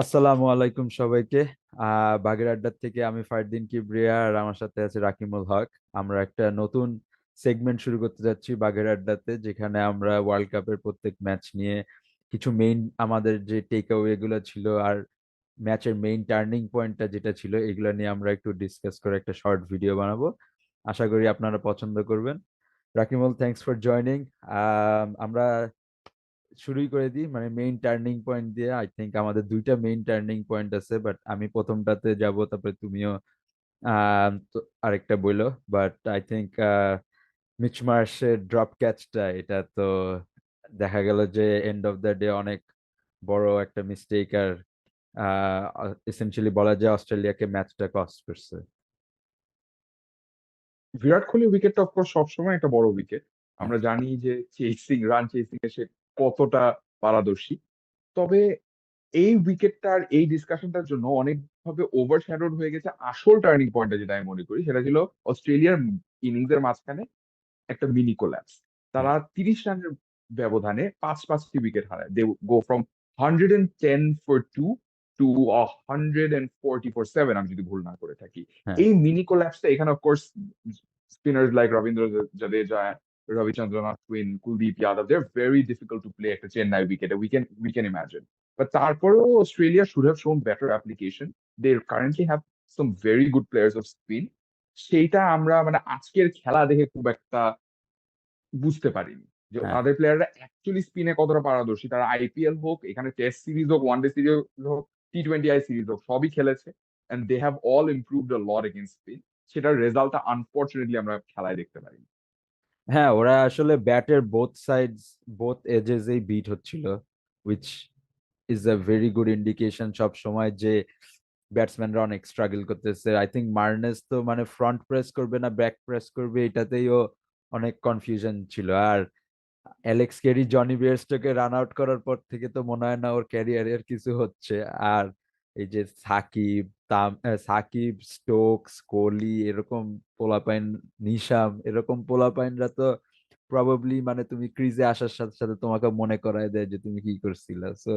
আসসালামু আলাইকুম সবাইকে। বাগের আড্ডা থেকে আমি ফারদিন কিবরিয়া আর আমার সাথে আছে রাকিমুল হক। আমরা একটা নতুন সেগমেন্ট শুরু করতে যাচ্ছি বাগের আড্ডাতে, যেখানে আমরা ওয়ার্ল্ড কাপের প্রত্যেক ম্যাচ নিয়ে কিছু মেইন আমাদের যে টেক অ্যাওয়ে গুলো ছিল আর ম্যাচের মেইন টার্নিং পয়েন্টটা যেটা ছিল এগুলো নিয়ে আমরা একটু ডিসকাস করে একটা শর্ট ভিডিও বানাবো। আশা করি আপনারা পছন্দ করবেন। রাকিমুল, থ্যাঙ্কস ফর জয়নিং। আমরা শুরুই করে দিই, মানে মেইন টার্নিং পয়েন্ট দিয়ে। আই থিঙ্ক আমাদের দুইটা মেইন টার্নিং পয়েন্ট আছে, বাট আমি প্রথমটাতে যাব, তারপরে তুমিও আরেকটা বইলো। বাট আই থিঙ্ক মিচমার্শের ড্রপ ক্যাচটা, এটা তো দেখা গেল যে এন্ড অফ দ্য ডে অনেক বড় একটা মিস্টেক, আর এসেনশিয়ালি বলা যায় অস্ট্রেলিয়াকে ম্যাচটা কস্ট করছে। বিরাট কোহলি উইকেটটা অফকোর্স সবসময় একটা বড় উইকেট। আমরা জানি যে রান চেসিং এ সে কতটা পারদর্শী। তবে এই উইকেটটার এই ডিসকাশনটার জন্য অনেকভাবে ওভার শ্যাডোড হয়ে গেছে আসল টার্নিং পয়েন্টটা, যেটা আমি মনে করি সেটা ছিল অস্ট্রেলিয়ার ইনিংস এর মাঝখানে একটা মিনি কোল্যাপস। হ্যাঁ, তারা 30 রানের ব্যবধানে পাঁচটি উইকেট হারায়। They go from 110 for 2 to 140 for 7, আমি যদি ভুল না করে থাকি। হ্যাঁ, এই মিনি কোল্যাপসটা এখানে of course spinners like Ravindra Jadeja, Ravichandran Ashwin, Kuldeep Yadav, they are very difficult to play একটা চেন্নাই উইকেটে। We can imagine. বাট তারপরেও Australia should have shown better application. They currently have some very good players of spin. সেইটা আমরা মানে আজকের খেলা দেখে খুব একটা বুঝতে পারিনি যে হ্যাঁ, তাদের প্লেয়াররা অ্যাকচুয়ালি স্পিনে কতটা পারদর্শী। তারা আইপিএল হোক, এখানে টেস্ট সিরিজ হোক, ওয়ানডে সিরিজ হোক, T20I সিরিজ হোক, সবই খেলেছে। And they have all improved a lot against spin. সেটার রেজাল্টটা আনফরচুনেটলি আমরা খেলায় দেখতে পারি। হ্যাঁ, ওরা আসলে ব্যাটের বোথ সাইডস, বোথ এজেসেই বিট হচ্ছিল, which is a very good indication সব সময় যে ব্যাটসম্যানরা অনেক স্ট্রাগল করতেছে। আই থিঙ্ক মার্নেস তো মানে ফ্রন্ট প্রেস করবে না ব্যাক প্রেস করবে, এটাতেইও অনেক কনফিউশন ছিল। আর অ্যালেক্স ক্যারি জনি বেয়ারস্টোকে রান আউট করার পর থেকে তো মনে হয় না ওর ক্যারিয়ারের কিছু হচ্ছে। আর এই যে সাকিব, স্টোকস, কোহলি এরকম পোলাপাইন, নিশাম এরকম পোলাপাইনরা তো প্রবাবলি মানে তুমি ক্রিজে আসার সাথে সাথে তোমাকে মনে করায় দেয় যে তুমি কি করছিলা। সো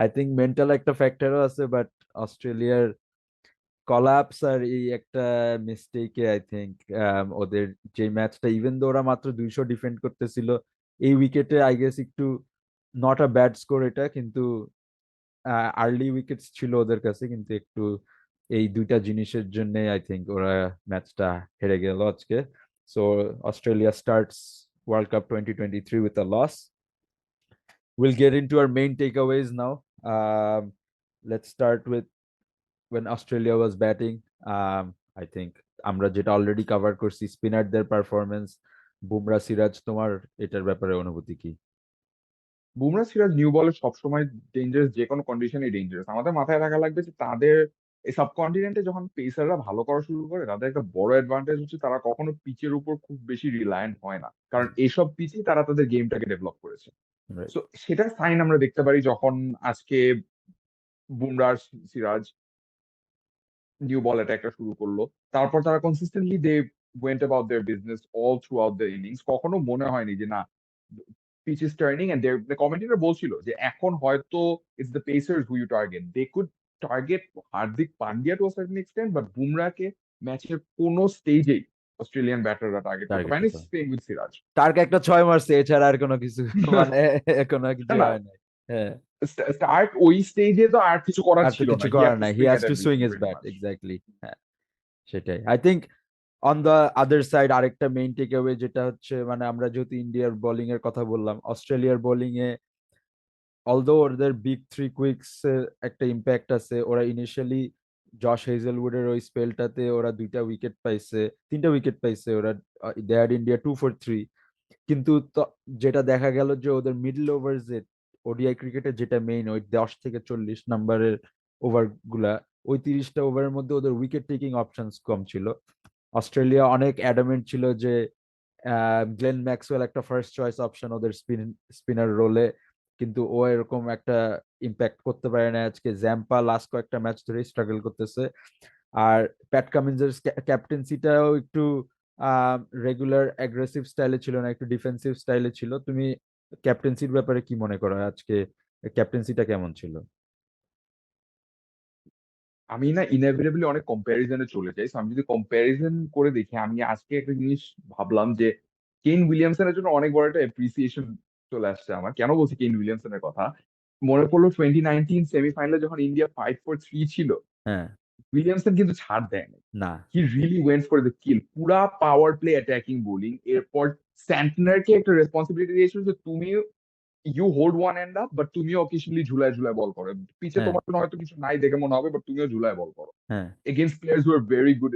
আই থিঙ্ক মেন্টাল একটা ফ্যাক্টরও আছে, বাট অস্ট্রেলিয়ার কলাপস আর এই একটা মিস্টেকে আই থিঙ্ক ওদের যে ম্যাচটা, ইভেন দো ওরা মাত্র 200 ডিফেন্ড করতেছিল, এই উইকেটে আই গেস একটু নট আ ব্যাড স্কোর এটা, কিন্তু আর্লি উইকেটস ছিল ওদের কাছে, কিন্তু একটু এই দুইটা জিনিসের জন্য আই থিঙ্ক ওরা ম্যাচটা হেরে গেল আজকে। So Australia starts world cup 2023 with a loss. We'll get into our main takeaways now. Let's start with when Australia was batting. I think আমরা যেটা অলরেডি কভার করছি, স্পিনারদের পারফরমেন্স, বুমরা সিরাজ, তোমার এটার ব্যাপারে অনুভূতি কি? বুমরা সিরাজ নিউ বলে সবসময় ডেঞ্জারাস, যে কোনো কন্ডিশনে ডেঞ্জারাস। আমাদের মাথায় রাখা লাগবে যে তাদের এই সাবকন্টিনেন্টে যখন পেসাররা ভালো করা শুরু করে, তাদের একটা বড় অ্যাডভান্টেজ হচ্ছে তারা কখনো পিচের উপর খুব বেশি রিলায়েন্ট হয় না, কারণ এইসব পিচেই তারা তাদের গেমটাকে ডেভেলপ করেছে। রাইট। তো সেটার সাইন আমরা দেখতে পারি যখন আজকে বুমরাহ সিরাজ নিউ বল অ্যাটাকটা শুরু করলো। তারপর তারা consistently they went about their business all throughout the innings. কখনো মনে হয়নি যে না, pitch is turning. And commentator বলছিল যে এখন হয়তো it's the pacers who you target. They could target Hardik Pandya to a certain extent, but বুমরাহকে ম্যাচের কোনো স্টেজেই অস্ট্রেলিয়ান ব্যাটাররা টার্গেট করতে টার্গেট পারেনি। করতে সেম উইথ সিরাজ। টার্ক একটা ছয় মারছে, এছাড়া আর কোনো কিছু মানে কোনো কিছু না, হয় নাই। হ্যাঁ, স্টার্ট ওই স্টেজে তো আর কিছু করার আর তো ছিল না। কিছু হি হ্যাড করার টু নাই, he swing has at to swing everything his pretty bat, much. Exactly. হ্যাঁ, সেটাই I think. On the other side আরেকটা মেইন টেক অ্যাওয়ে যেটা হচ্ছে, মানে আমরা যেহেতু ইন্ডিয়ার বোলিং এর কথা বললাম, অস্ট্রেলিয়ার বোলিং এ অলদো ওদের বিগ থ্রি কুইক্স এর একটা ইম্প্যাক্ট আছে। ওরা ইনিশিয়ালি জশ হেজেলউডের ওই স্পেলটাতে ওরা দুইটা উইকেট পাইছে, তিনটা উইকেট পাইছে ওরা। They had India 2 for 3। কিন্তু যেটা দেখা গেল যে ওদের মিডল ওভার যে ওডিআই ক্রিকেটে যেটা মেইন, ওই 10 থেকে 40 নম্বরের ওভার গুলা, ওই 30টা ওভারের মধ্যে ওদের উইকেট টেকিং অপশনস কম ছিল। অস্ট্রেলিয়া অনেক অ্যাডামেন্ট ছিল যে গ্লেন ম্যাক্সওয়েল একটা ফার্স্ট চয়েস অপশন ওদের স্পিনার রোলে, কিন্তু ও এরকম একটা ইম্প্যাক্ট করতে পারে না আজকে। জ্যাম্পা লাস্ট কয়েকটা ম্যাচ ধরে স্ট্রাগল করতেছে। আর প্যাট কামিন্সের ক্যাপ্টেন্সিটাও একটু রেগুলার অ্যাগ্রেসিভ স্টাইলে ছিল না, একটু ডিফেন্সিভ স্টাইলে ছিল। তুমি ক্যাপ্টেন্সির ব্যাপারে কি মনে করো আজকে? ক্যাপ্টেন্সিটা কেমন ছিল? আমি না ইনএভিটেবলি অনেক কম্প্যারিজনে চলে যাই, আমি যদি কম্প্যারিজন করে দেখি, আমি আজকে একটা জিনিস ভাবলাম যে কেন উইলিয়ামসনের জন্য অনেক বড় একটা অ্যাপ্রিসিয়েশন চলে আসছে আমার। কেন বলছি কেন উইলিয়ামসনের কথা? মনে পড়লো 2019 সেমিফাইনালে যখন ইন্ডিয়া 5-4 ছিল, হ্যাঁ। উইলিয়ামসন কিন্তু ছাড় দেয় না। না। He really went for the kill, পুরা পাওয়ার প্লে অ্যাটাকিং বোলিং। এরপর স্যান্টনারকে একটা রেসপন্সিবিলিটি দিয়েছিল যে তুমি you hold one end up, but তুমিও অকেশনালি ঝুলায় ঝুলায় বল করো। পিছে হ্যাঁ। তোমার জন্য হয়তো কিছু নাই দেখে মনে হবে, বাট তুমিও ঝুলায় বল করো হ্যাঁ। against players who are very good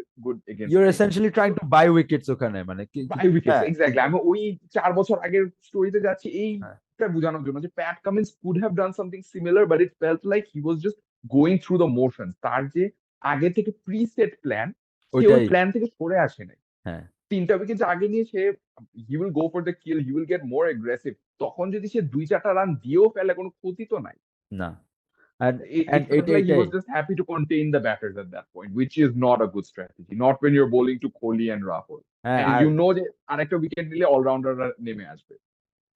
against your spin. Essentially trying So to buy wickets ওখানে, মানে বাই উইকেটস, হ্যাঁ এক্স্যাক্টলি। কিন্তু আমি ওই 4 বছর আগের স্টোরিতে যাচ্ছি হ্যাঁ এইটা বোঝানোর জন্য যে Pat Cummins could have done something similar, but it felt like he was just going through the motion. তার যে আগে থেকে প্রিসেট প্ল্যান, সে ওই ওইটাই। প্ল্যান থেকে সরে আসে নাই। হ্যাঁ 3টা উইকেট যে আগে নিয়ে সে he will go for the kill, he will get more aggressive. তখন যদি সে 2-4টা রান দিয়েও ফেলে, কোনো ক্ষতি তো নাই। না। and and It felt like he এটাই was just happy to contain the batters at that point, which is not a good strategy. Not when you're bowling to Kohli and Rahul. হ্যাঁ And R you know যে আরেকটা wicket নিলে অলরাউন্ডাররা নেমে আসবে।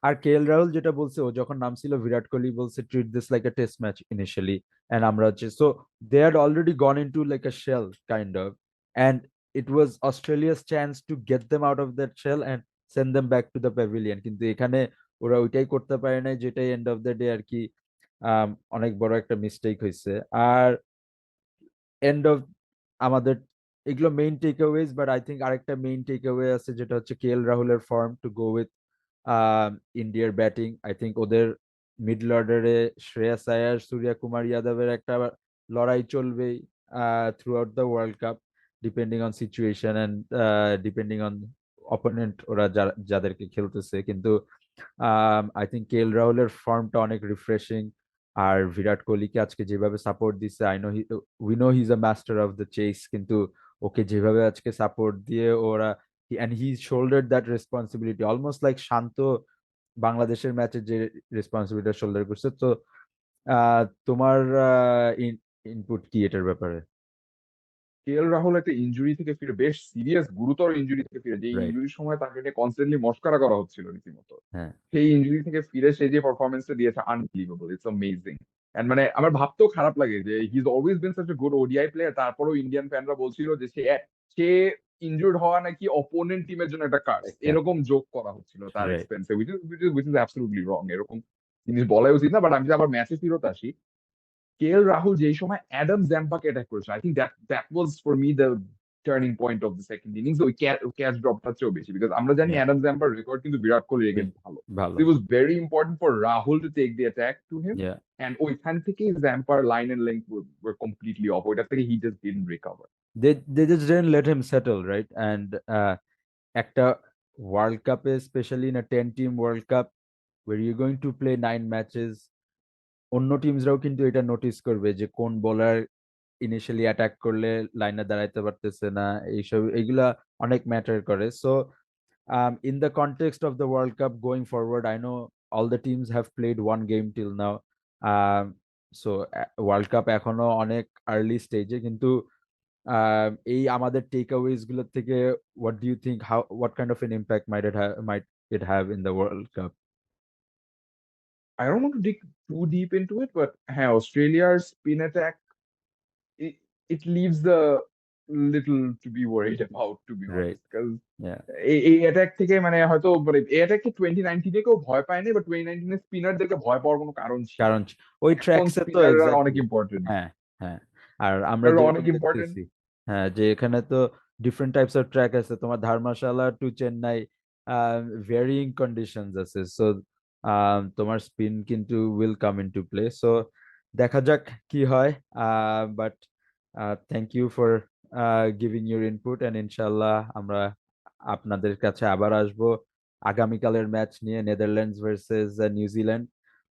আর কে এল রাহুল যেটা বলছে, ও যখন নামছিল বিরাট কোহলি বলছে treat this like a test match initially, and আমরা হচ্ছে so they had already gone into like a shell kind of, and it was Australia's chance to get them out of that shell and send them back to the pavilion, কিন্তু এখানে ওরা ওইটাই করতে পারে নাই, যেটাই এন্ড অফ দ্য ডে আর কি অনেক বড় একটা মিস্টেক হয়েছে। আর এন্ড অফ আমাদের এগুলো main takeaways, but I think আরেকটা মেইন টেক অ্যাওয়ে আছে, যেটা হচ্ছে কে এল রাহুলের ফর্ম টু গো উইথ ইন্ডিয়ার ব্যাটিং। আই থিঙ্ক ওদের মিডল অর্ডারে শ্রেয়াস আয়ার, সূর্য কুমার যাদবের একটা লড়াই চলবেই throughout the World Cup, depending on situation and depending on opponent ওরা যাদেরকে খেলতেছে, কিন্তু আই থিঙ্ক কে এল রাহুলের ফর্মটা অনেক রিফ্রেশিং। আর বিরাট কোহলিকে আজকে যেভাবে সাপোর্ট দিচ্ছে, I know we know he is a master of the chess, কিন্তু ওকে যেভাবে আজকে সাপোর্ট দিয়ে ওরা, and he shouldered that responsibility almost like শান্ত বাংলাদেশের ম্যাচে যে রেসপন্সিবিলিটি শোল্ডার করছে। তো তোমার ইনপুট কি এটার ব্যাপারে? কে এল রাহুল একটা ইনজুরি থেকে ফিরে, বেশ সিরিয়াস গুরুতর ইনজুরি থেকে ফিরে, যে রাইট। ইনজুরির সময় তাকে নিয়ে কনস্ট্যান্টলি মস্করা করা হচ্ছিল রীতিমতো, হ্যাঁ সেই ইনজুরি থেকে ফিরে সে যে পারফরমেন্সটা দিয়েছে, আনবিলিভেবল, ইটস অ্যামেজিং। এন্ড মানে আমার ভাবতেও খারাপ লাগে যে he is always been such a good ODI player, তারপরেও ইন্ডিয়ান ফ্যানরা বলছিল যে সে ইনজুর্ড হওয়া নাকি অপোনেন্ট টিমের জন্য একটা কার্স, একটা এরকম জোক করা হচ্ছিল তার right. এক্সপেন্সে, which is absolutely wrong। এরকম জিনিস বলাই উচিত না। বাট আমি যদি আবার ম্যাচে ফিরত আসি, কে এল রাহুল যেই সময় অ্যাডাম জ্যাম্পাকে অ্যাটাক করেছিল, I think that was for me the turning point of the second innings. ওই ক্যাচ ড্রপটার চেয়েও বেশি, বিকজ আমরা জানি Yeah. অ্যাডাম জ্যাম্পার রেকর্ড কিন্তু বিরাট কোহলির এগেন্স্ট ভালো। ভালো। It was very important for Rahul to take the attack to him. Yeah. And ওইখান থেকেই Zampar line and length were completely off. ওইটা থেকে he just didn't recover. They just didn't let him settle, right? And একটা world কাপে, specially in a 10 team world cup where you're going to play 9 matches, অন্য টিমসরাও কিন্তু এটা notice করবে যে কোন বোলার ইনিশিয়ালি অ্যাটাক করলে লাইনে দাঁড়াইতে পারতেছে না, এইসব এগুলা অনেক ম্যাটার করে। So in the context of the World Cup going forward, I know all the teams have played one game till now. um, so world cup এখনো অনেক আর্লি স্টেজে, কিন্তু এই আমাদের টেক অ্যাওয়েজ গুলো থেকে what do you think, how what kind of an impact might it have in the World Cup? I don't want to dig too deep into it, but হ্যাঁ, Australia's spin attack, it, it leaves the little to be worried about, to be Right. honest. Because Yeah. এই attack থেকে মানে হয়তো মানে এই অ্যাটাককে 2019 কেউ ভয় পায়নি, বাট 2019 স্পিনারদেরকে ভয় পাওয়ার কোনো কারণ ছিল কারণ না। ওই এখন ট্র্যাকসে তো স্পিনাররা অনেক এক্স্যাক্টলি। ইম্পর্টেন্ট। হ্যাঁ। হ্যাঁ। আর আমরা স্পিনাররা যেরকম অনেক ইম্পর্টেন্ট। দেখতেছি, হ্যাঁ, যে এখানে তো ডিফারেন্ট টাইপস অফ ট্র্যাক আছে, তোমার Dharamshala to Chennai, varying conditions আছে। সো তোমার স্পিন কিন্তু will come into play. So দেখা যাক কি হয়। But thank you for giving your input, and ইনশাল্লাহ আমরা আপনাদের কাছে আবার আসবো আগামীকালের ম্যাচ নিয়ে, নেদারল্যান্ডস ভার্সেস নিউজিল্যান্ড,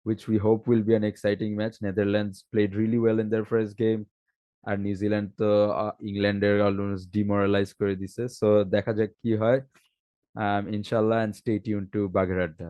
which we hope will be an exciting match. Netherlands played really well in their first game, আর নিউজিল্যান্ড তো ইংল্যান্ডের অলমোস্ট ডিমোরালাইজ করে দিছে। সো দেখা যাক কি হয় ইনশাল্লাহ, and stay tuned to বাঘের আড্ডা।